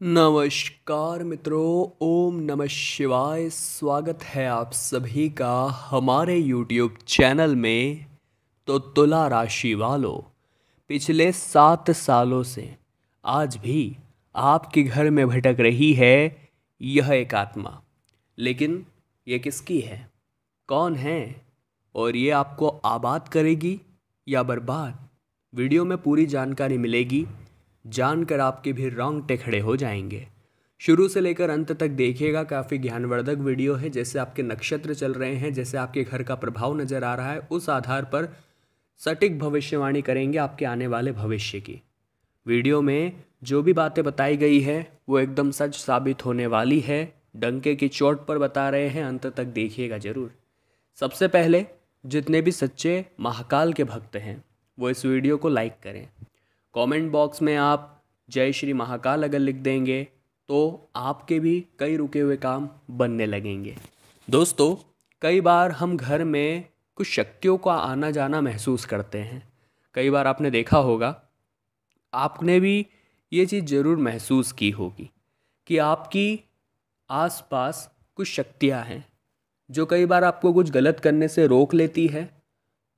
नमस्कार मित्रों, ओम नमः शिवाय। स्वागत है आप सभी का हमारे YouTube चैनल में। तो तुला राशि वालों, पिछले 7 सालों से आज भी आपके घर में भटक रही है यह एक आत्मा। लेकिन ये किसकी है, कौन है, और ये आपको आबाद करेगी या बर्बाद? वीडियो में पूरी जानकारी मिलेगी, जानकर आपके भी रोंगटे खड़े हो जाएंगे। शुरू से लेकर अंत तक देखिएगा, काफ़ी ज्ञानवर्धक वीडियो है। जैसे आपके नक्षत्र चल रहे हैं, जैसे आपके घर का प्रभाव नज़र आ रहा है, उस आधार पर सटीक भविष्यवाणी करेंगे आपके आने वाले भविष्य की। वीडियो में जो भी बातें बताई गई है वो एकदम सच साबित होने वाली है। डंके की चोट पर बता रहे हैं, अंत तक देखिएगा ज़रूर। सबसे पहले जितने भी सच्चे महाकाल के भक्त हैं वो इस वीडियो को लाइक करें। कमेंट बॉक्स में आप जय श्री महाकाल अगर लिख देंगे तो आपके भी कई रुके हुए काम बनने लगेंगे। दोस्तों, कई बार हम घर में कुछ शक्तियों का आना जाना महसूस करते हैं। कई बार आपने देखा होगा, आपने भी ये चीज़ ज़रूर महसूस की होगी कि आपकी आसपास कुछ शक्तियाँ हैं जो कई बार आपको कुछ गलत करने से रोक लेती है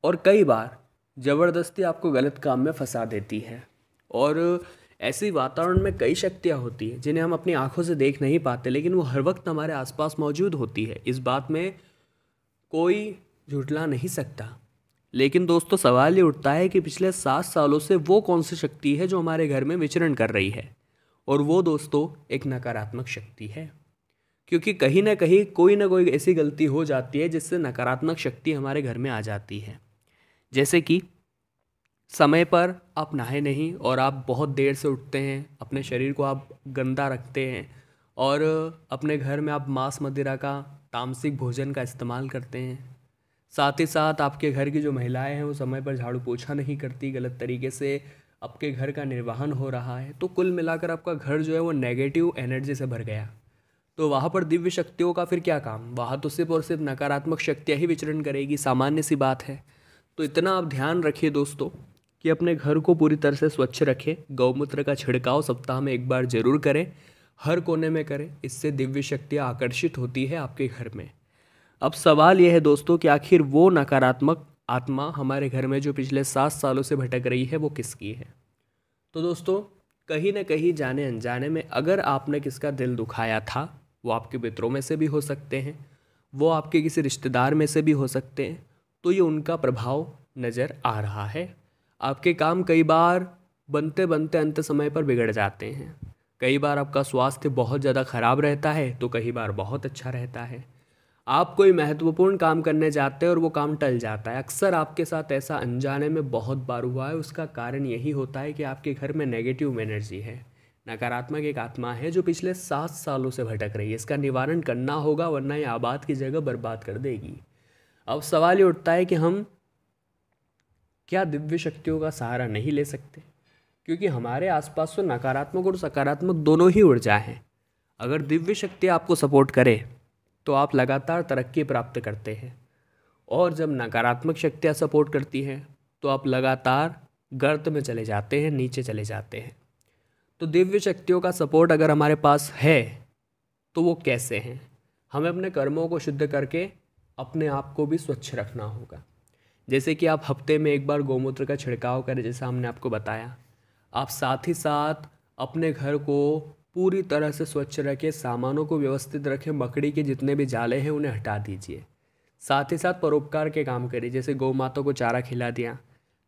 और कई बार ज़बरदस्ती आपको गलत काम में फंसा देती है। और ऐसे वातावरण में कई शक्तियाँ होती हैं जिन्हें हम अपनी आंखों से देख नहीं पाते, लेकिन वो हर वक्त हमारे आसपास मौजूद होती है। इस बात में कोई झुठला नहीं सकता। लेकिन दोस्तों, सवाल ये उठता है कि पिछले 7 सालों से वो कौन सी शक्ति है जो हमारे घर में विचरण कर रही है। और वो दोस्तों एक नकारात्मक शक्ति है, क्योंकि कहीं ना कहीं कोई ना कोई ऐसी गलती हो जाती है जिससे नकारात्मक शक्ति हमारे घर में आ जाती है। जैसे कि समय पर आप नहाए नहीं और आप बहुत देर से उठते हैं, अपने शरीर को आप गंदा रखते हैं और अपने घर में आप मांस मदिरा का तामसिक भोजन का इस्तेमाल करते हैं। साथ ही साथ आपके घर की जो महिलाएं हैं वो समय पर झाड़ू पोछा नहीं करती, गलत तरीके से आपके घर का निर्वहन हो रहा है। तो कुल मिलाकर आपका घर जो है वो नेगेटिव एनर्जी से भर गया। तो वहाँ पर दिव्य शक्तियों का फिर क्या काम? वहाँ तो सिर्फ और सिर्फ नकारात्मक शक्तियाँ ही विचरण करेगी, सामान्य सी बात है। तो इतना आप ध्यान रखिए दोस्तों कि अपने घर को पूरी तरह से स्वच्छ रखें। गौमूत्र का छिड़काव सप्ताह में एक बार जरूर करें, हर कोने में करें। इससे दिव्य शक्तियाँ आकर्षित होती है आपके घर में। अब सवाल यह है दोस्तों कि आखिर वो नकारात्मक आत्मा हमारे घर में जो पिछले 7 सालों से भटक रही है वो किसकी है? तो दोस्तों, कहीं ना कहीं जाने अनजाने में अगर आपने किसका दिल दुखाया था, वो आपके मित्रों में से भी हो सकते हैं, वो आपके किसी रिश्तेदार में से भी हो सकते हैं, तो ये उनका प्रभाव नज़र आ रहा है। आपके काम कई बार बनते बनते अंत समय पर बिगड़ जाते हैं। कई बार आपका स्वास्थ्य बहुत ज़्यादा खराब रहता है तो कई बार बहुत अच्छा रहता है। आप कोई महत्वपूर्ण काम करने जाते हैं और वो काम टल जाता है। अक्सर आपके साथ ऐसा अनजाने में बहुत बार हुआ है। उसका कारण यही होता है कि आपके घर में नेगेटिव एनर्जी है, नकारात्मक एक आत्मा है जो पिछले 7 सालों से भटक रही है। इसका निवारण करना होगा, वरना ये आबाद की जगह बर्बाद कर देगी। अब सवाल ये उठता है कि हम क्या दिव्य शक्तियों का सहारा नहीं ले सकते? क्योंकि हमारे आसपास तो नकारात्मक और सकारात्मक दोनों ही ऊर्जा हैं। अगर दिव्य शक्ति आपको सपोर्ट करे तो आप लगातार तरक्की प्राप्त करते हैं, और जब नकारात्मक शक्तियाँ सपोर्ट करती हैं तो आप लगातार गर्त में चले जाते हैं, नीचे चले जाते हैं। तो दिव्य शक्तियों का सपोर्ट अगर हमारे पास है तो वो कैसे हैं? हमें अपने कर्मों को शुद्ध करके अपने आप को भी स्वच्छ रखना होगा। जैसे कि आप हफ्ते में एक बार गौमूत्र का छिड़काव करें, जैसा हमने आपको बताया। आप साथ ही साथ अपने घर को पूरी तरह से स्वच्छ रखें, सामानों को व्यवस्थित रखें, मकड़ी के जितने भी जाले हैं उन्हें हटा दीजिए। साथ ही साथ परोपकार के काम करिए, जैसे गौ माता को चारा खिला दिया,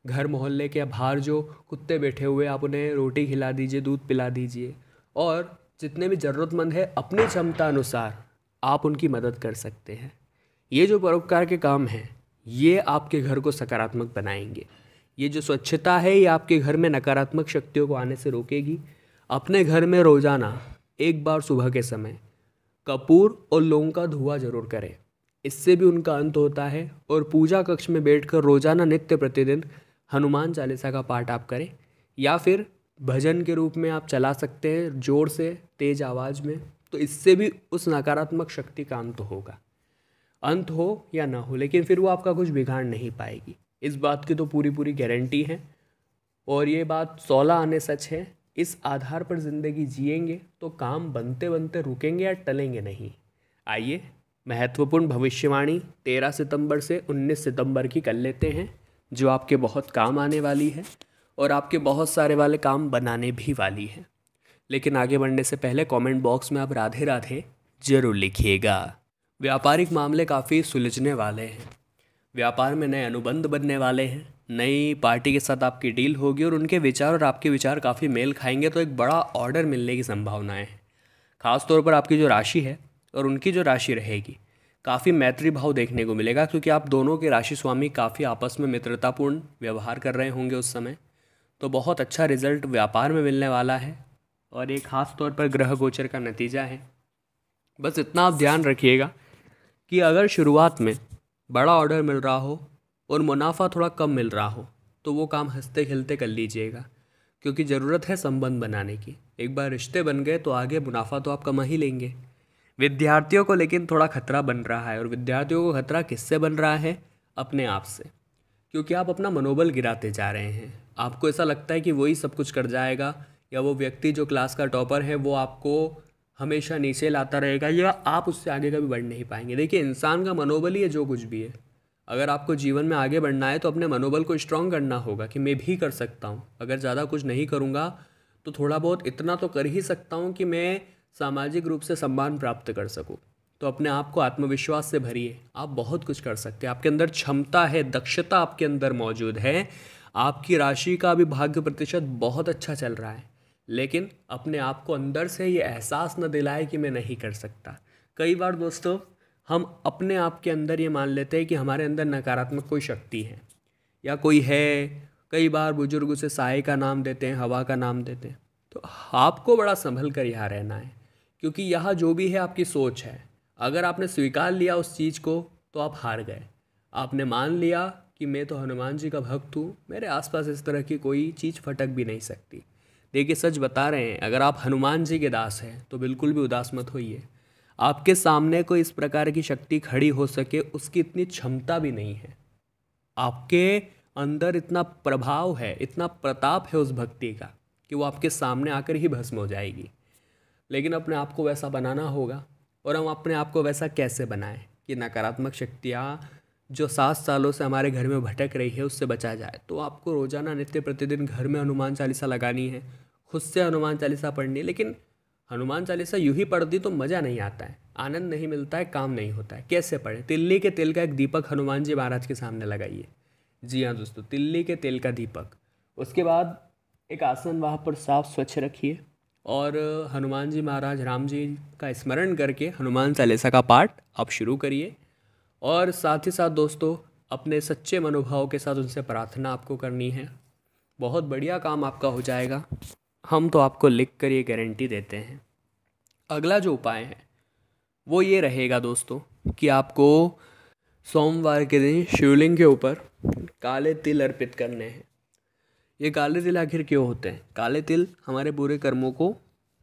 घर मोहल्ले के बाहर जो कुत्ते बैठे हुए आप उन्हें रोटी खिला दीजिए, दूध पिला दीजिए। और जितने भी ज़रूरतमंद है अपनी क्षमता अनुसार आप उनकी मदद कर सकते हैं। ये जो परोपकार के काम हैं ये आपके घर को सकारात्मक बनाएंगे। ये जो स्वच्छता है ये आपके घर में नकारात्मक शक्तियों को आने से रोकेगी। अपने घर में रोज़ाना एक बार सुबह के समय कपूर और लौंग का धुआं जरूर करें, इससे भी उनका अंत होता है। और पूजा कक्ष में बैठकर रोज़ाना नित्य प्रतिदिन हनुमान चालीसा का पाठ आप करें, या फिर भजन के रूप में आप चला सकते हैं जोर से, तेज आवाज़ में। तो इससे भी उस नकारात्मक शक्ति का अंत होगा। अंत हो या ना हो, लेकिन फिर वो आपका कुछ बिगाड़ नहीं पाएगी। इस बात की तो पूरी पूरी गारंटी है। और ये बात 16 आने सच है। इस आधार पर ज़िंदगी जिएंगे तो काम बनते बनते रुकेंगे या टलेंगे नहीं। आइए महत्वपूर्ण भविष्यवाणी 13 सितंबर से 19 सितंबर की कर लेते हैं, जो आपके बहुत काम आने वाली है और आपके बहुत सारे वाले काम बनाने भी वाली है। लेकिन आगे बढ़ने से पहले कमेंट बॉक्स में आप राधे राधे जरूर लिखिएगा। व्यापारिक मामले काफ़ी सुलझने वाले हैं। व्यापार में नए अनुबंध बनने वाले हैं। नई पार्टी के साथ आपकी डील होगी और उनके विचार और आपके विचार काफ़ी मेल खाएंगे, तो एक बड़ा ऑर्डर मिलने की संभावनाएं हैं। खास तौर पर आपकी जो राशि है और उनकी जो राशि रहेगी, काफ़ी मैत्री भाव देखने को मिलेगा, क्योंकि आप दोनों के राशि स्वामी काफ़ी आपस में मित्रतापूर्ण व्यवहार कर रहे होंगे उस समय। तो बहुत अच्छा रिजल्ट व्यापार में मिलने वाला है और एक खास तौर पर ग्रह गोचर का नतीजा है। बस इतना आप ध्यान रखिएगा कि अगर शुरुआत में बड़ा ऑर्डर मिल रहा हो और मुनाफा थोड़ा कम मिल रहा हो तो वो काम हंसते खेलते कर लीजिएगा, क्योंकि ज़रूरत है संबंध बनाने की। एक बार रिश्ते बन गए तो आगे मुनाफा तो आप कमा ही लेंगे। विद्यार्थियों को लेकिन थोड़ा खतरा बन रहा है, और विद्यार्थियों को खतरा किससे बन रहा है? अपने आप से, क्योंकि आप अपना मनोबल गिराते जा रहे हैं। आपको ऐसा लगता है कि वही सब कुछ कर जाएगा, या वो व्यक्ति जो क्लास का टॉपर है वो आपको हमेशा नीचे लाता रहेगा, या आप उससे आगे कभी बढ़ नहीं पाएंगे। देखिए, इंसान का मनोबल ही है जो कुछ भी है। अगर आपको जीवन में आगे बढ़ना है तो अपने मनोबल को स्ट्रांग करना होगा कि मैं भी कर सकता हूँ। अगर ज़्यादा कुछ नहीं करूँगा तो थोड़ा बहुत इतना तो कर ही सकता हूँ कि मैं सामाजिक रूप से सम्मान प्राप्त कर सकूँ। तो अपने आप को आत्मविश्वास से भरिए, आप बहुत कुछ कर सकते हैं। आपके अंदर क्षमता है, दक्षता आपके अंदर मौजूद है। आपकी राशि का भी भाग्य प्रतिशत बहुत अच्छा चल रहा है, लेकिन अपने आप को अंदर से ये एहसास न दिलाए कि मैं नहीं कर सकता। कई बार दोस्तों हम अपने आप के अंदर ये मान लेते हैं कि हमारे अंदर नकारात्मक कोई शक्ति है या कोई है। कई बार बुजुर्ग उसे साए का नाम देते हैं, हवा का नाम देते हैं। तो आपको बड़ा संभल कर यहाँ रहना है, क्योंकि यहाँ जो भी है आपकी सोच है। अगर आपने स्वीकार लिया उस चीज़ को तो आप हार गए। आपने मान लिया कि मैं तो हनुमान जी का भक्त हूँ, मेरे आसपास इस तरह की कोई चीज़ फटक भी नहीं सकती। देखिए, सच बता रहे हैं, अगर आप हनुमान जी के दास हैं तो बिल्कुल भी उदास मत होइए। आपके सामने कोई इस प्रकार की शक्ति खड़ी हो सके उसकी इतनी क्षमता भी नहीं है। आपके अंदर इतना प्रभाव है, इतना प्रताप है उस भक्ति का कि वो आपके सामने आकर ही भस्म हो जाएगी। लेकिन अपने आप को वैसा बनाना होगा। और हम अपने आप को वैसा कैसे बनाएं कि नकारात्मक शक्तियाँ जो 7 सालों से हमारे घर में भटक रही है उससे बचा जाए। तो आपको रोज़ाना नित्य प्रतिदिन घर में हनुमान चालीसा लगानी है, खुद से हनुमान चालीसा पढ़नी है। लेकिन हनुमान चालीसा यूं ही पढ़ दी तो मज़ा नहीं आता है, आनंद नहीं मिलता है, काम नहीं होता है। कैसे पढ़े? तिल्ली के तेल का एक दीपक हनुमान जी महाराज के सामने लगाइए। जी हाँ दोस्तों, तिल्ली के तेल का दीपक। उसके बाद एक आसन वहाँ पर साफ स्वच्छ रखिए और हनुमान जी महाराज राम जी का स्मरण करके हनुमान चालीसा का पाठ आप शुरू करिए। और साथ ही साथ दोस्तों, अपने सच्चे मनोभाव के साथ उनसे प्रार्थना आपको करनी है। बहुत बढ़िया काम आपका हो जाएगा, हम तो आपको लिख कर ये गारंटी देते हैं। अगला जो उपाय है वो ये रहेगा दोस्तों कि आपको सोमवार के दिन शिवलिंग के ऊपर काले तिल अर्पित करने हैं। ये काले तिल आखिर क्यों होते हैं? काले तिल हमारे बुरे कर्मों को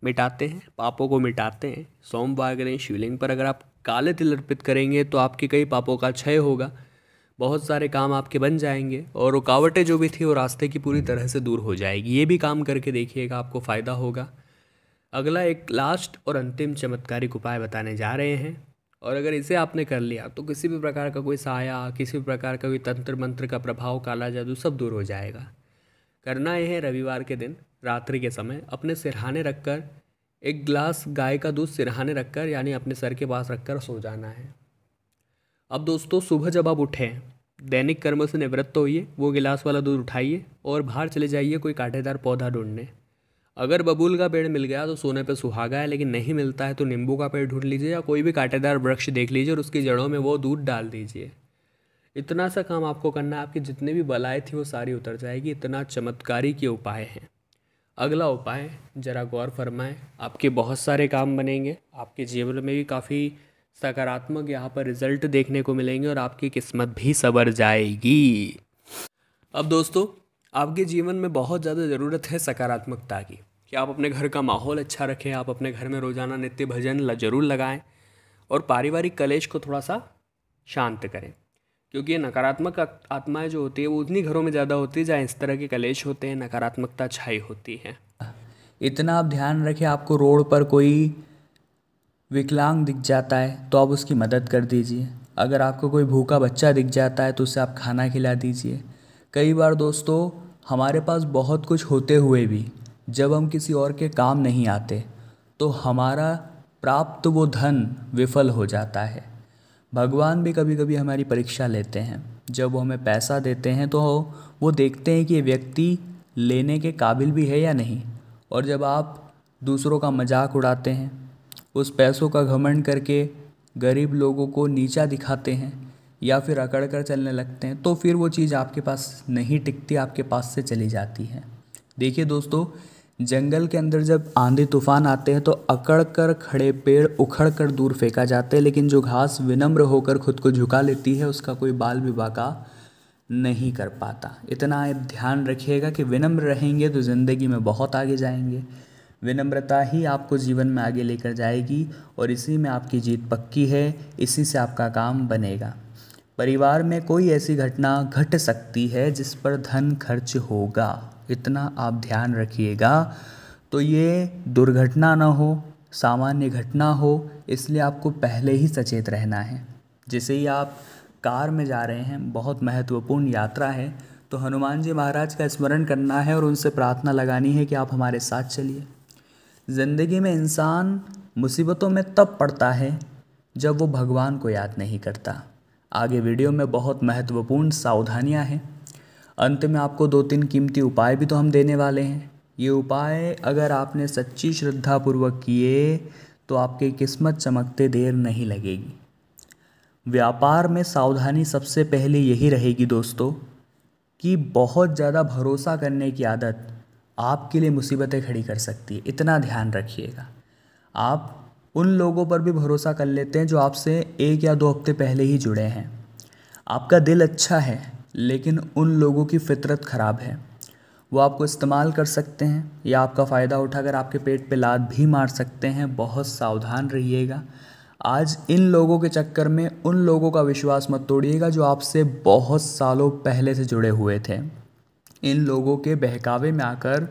मिटाते हैं, पापों को मिटाते हैं। सोमवार के दिन शिवलिंग पर अगर आप काले तिल अर्पित करेंगे तो आपके कई पापों का क्षय होगा, बहुत सारे काम आपके बन जाएंगे और रुकावटें जो भी थी वो रास्ते की पूरी तरह से दूर हो जाएगी। ये भी काम करके देखिएगा, आपको फ़ायदा होगा। अगला एक लास्ट और अंतिम चमत्कारिक उपाय बताने जा रहे हैं, और अगर इसे आपने कर लिया तो किसी भी प्रकार का कोई साया, किसी भी प्रकार का कोई तंत्र मंत्र का प्रभाव, काला जादू सब दूर हो जाएगा। करना यह है, रविवार के दिन रात्रि के समय अपने सिरहाने रखकर एक गिलास गाय का दूध सिरहाने रखकर, यानी अपने सर के पास रखकर सो जाना है। अब दोस्तों, सुबह जब आप उठें, दैनिक कर्मों से निवृत्त होइए, वो गिलास वाला दूध उठाइए और बाहर चले जाइए कोई कांटेदार पौधा ढूंढने। अगर बबूल का पेड़ मिल गया तो सोने पे सुहागा है, लेकिन नहीं मिलता है तो नींबू का पेड़ ढूंढ लीजिए या कोई भी कांटेदार वृक्ष देख लीजिए और उसकी जड़ों में वो दूध डाल दीजिए। इतना सा काम आपको करना है, आपकी जितनी भी बलाएँ थी वो सारी उतर जाएगी। इतना चमत्कारी के उपाय हैं। अगला उपाय ज़रा गौर फरमाएं, आपके बहुत सारे काम बनेंगे, आपके जीवन में भी काफ़ी सकारात्मक यहाँ पर रिजल्ट देखने को मिलेंगे और आपकी किस्मत भी संवर जाएगी। अब दोस्तों, आपके जीवन में बहुत ज़्यादा ज़रूरत है सकारात्मकता की, कि आप अपने घर का माहौल अच्छा रखें। आप अपने घर में रोज़ाना नित्य भजन जरूर लगाएं और पारिवारिक कलेश को थोड़ा सा शांत करें, क्योंकि ये नकारात्मक आत्माएं जो होती है वो उन्हीं घरों में ज़्यादा होती है जहाँ इस तरह के कलेश होते हैं, नकारात्मकता छाई होती है। इतना आप ध्यान रखें, आपको रोड पर कोई विकलांग दिख जाता है तो आप उसकी मदद कर दीजिए। अगर आपको कोई भूखा बच्चा दिख जाता है तो उसे आप खाना खिला दीजिए। कई बार दोस्तों हमारे पास बहुत कुछ होते हुए भी जब हम किसी और के काम नहीं आते तो हमारा प्राप्त वो धन विफल हो जाता है। भगवान भी कभी कभी हमारी परीक्षा लेते हैं। जब वो हमें पैसा देते हैं तो वो देखते हैं कि ये व्यक्ति लेने के काबिल भी है या नहीं। और जब आप दूसरों का मजाक उड़ाते हैं, उस पैसों का घमंड करके गरीब लोगों को नीचा दिखाते हैं या फिर अकड़ कर चलने लगते हैं, तो फिर वो चीज़ आपके पास नहीं टिकती, आपके पास से चली जाती है। देखिए दोस्तों, जंगल के अंदर जब आंधी तूफान आते हैं तो अकड़ कर खड़े पेड़ उखड़ कर दूर फेंका जाता है, लेकिन जो घास विनम्र होकर खुद को झुका लेती है उसका कोई बाल भी बाका नहीं कर पाता। इतना आप ध्यान रखिएगा कि विनम्र रहेंगे तो ज़िंदगी में बहुत आगे जाएंगे। विनम्रता ही आपको जीवन में आगे लेकर जाएगी और इसी में आपकी जीत पक्की है, इसी से आपका काम बनेगा। परिवार में कोई ऐसी घटना घट सकती है जिस पर धन खर्च होगा, इतना आप ध्यान रखिएगा। तो ये दुर्घटना ना हो, सामान्य घटना हो, इसलिए आपको पहले ही सचेत रहना है। जैसे ही आप कार में जा रहे हैं, बहुत महत्वपूर्ण यात्रा है, तो हनुमान जी महाराज का स्मरण करना है और उनसे प्रार्थना लगानी है कि आप हमारे साथ चलिए। ज़िंदगी में इंसान मुसीबतों में तब पड़ता है जब वो भगवान को याद नहीं करता। आगे वीडियो में बहुत महत्वपूर्ण सावधानियां हैं। अंत में आपको 2-3 कीमती उपाय भी तो हम देने वाले हैं। ये उपाय अगर आपने सच्ची श्रद्धापूर्वक किए तो आपकी किस्मत चमकते देर नहीं लगेगी। व्यापार में सावधानी सबसे पहले यही रहेगी दोस्तों कि बहुत ज़्यादा भरोसा करने की आदत आपके लिए मुसीबतें खड़ी कर सकती है, इतना ध्यान रखिएगा। आप उन लोगों पर भी भरोसा कर लेते हैं जो आपसे 1 या 2 हफ्ते पहले ही जुड़े हैं। आपका दिल अच्छा है लेकिन उन लोगों की फितरत ख़राब है, वो आपको इस्तेमाल कर सकते हैं या आपका फ़ायदा उठाकर आपके पेट पे लात भी मार सकते हैं। बहुत सावधान रहिएगा। आज इन लोगों के चक्कर में उन लोगों का विश्वास मत तोड़िएगा जो आपसे बहुत सालों पहले से जुड़े हुए थे। इन लोगों के बहकावे में आकर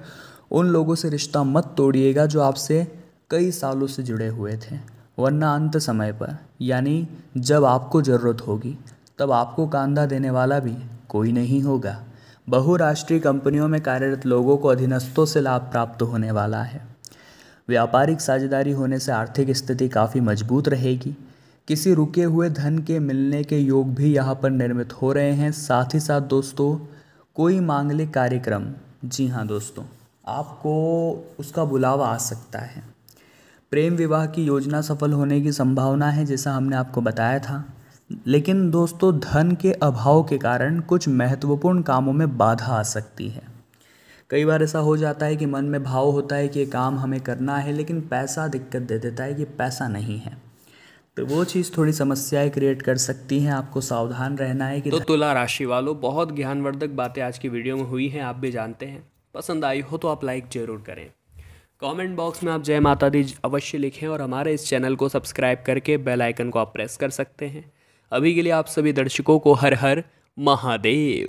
उन लोगों से रिश्ता मत तोड़िएगा जो आपसे कई सालों से जुड़े हुए थे, वरना अंत समय पर यानी जब आपको ज़रूरत होगी तब आपको कांधा देने वाला भी कोई नहीं होगा। बहुराष्ट्रीय कंपनियों में कार्यरत लोगों को अधीनस्थों से लाभ प्राप्त होने वाला है। व्यापारिक साझेदारी होने से आर्थिक स्थिति काफ़ी मजबूत रहेगी। किसी रुके हुए धन के मिलने के योग भी यहाँ पर निर्मित हो रहे हैं। साथ ही साथ दोस्तों, कोई मांगलिक कार्यक्रम, जी हाँ दोस्तों, आपको उसका बुलावा आ सकता है। प्रेम विवाह की योजना सफल होने की संभावना है, जैसा हमने आपको बताया था। लेकिन दोस्तों, धन के अभाव के कारण कुछ महत्वपूर्ण कामों में बाधा आ सकती है। कई बार ऐसा हो जाता है कि मन में भाव होता है कि ये काम हमें करना है, लेकिन पैसा दिक्कत दे देता है कि पैसा नहीं है, तो वो चीज़ थोड़ी समस्याएं क्रिएट कर सकती हैं। आपको सावधान रहना है कि तो तुला राशि वालों, बहुत ज्ञानवर्धक बातें आज की वीडियो में हुई हैं, आप भी जानते हैं। पसंद आई हो तो आप लाइक जरूर करें। कमेंट बॉक्स में आप जय माता दी अवश्य लिखें और हमारे इस चैनल को सब्सक्राइब करके बेल आइकन को आप प्रेस कर सकते हैं। अभी के लिए आप सभी दर्शकों को हर हर महादेव।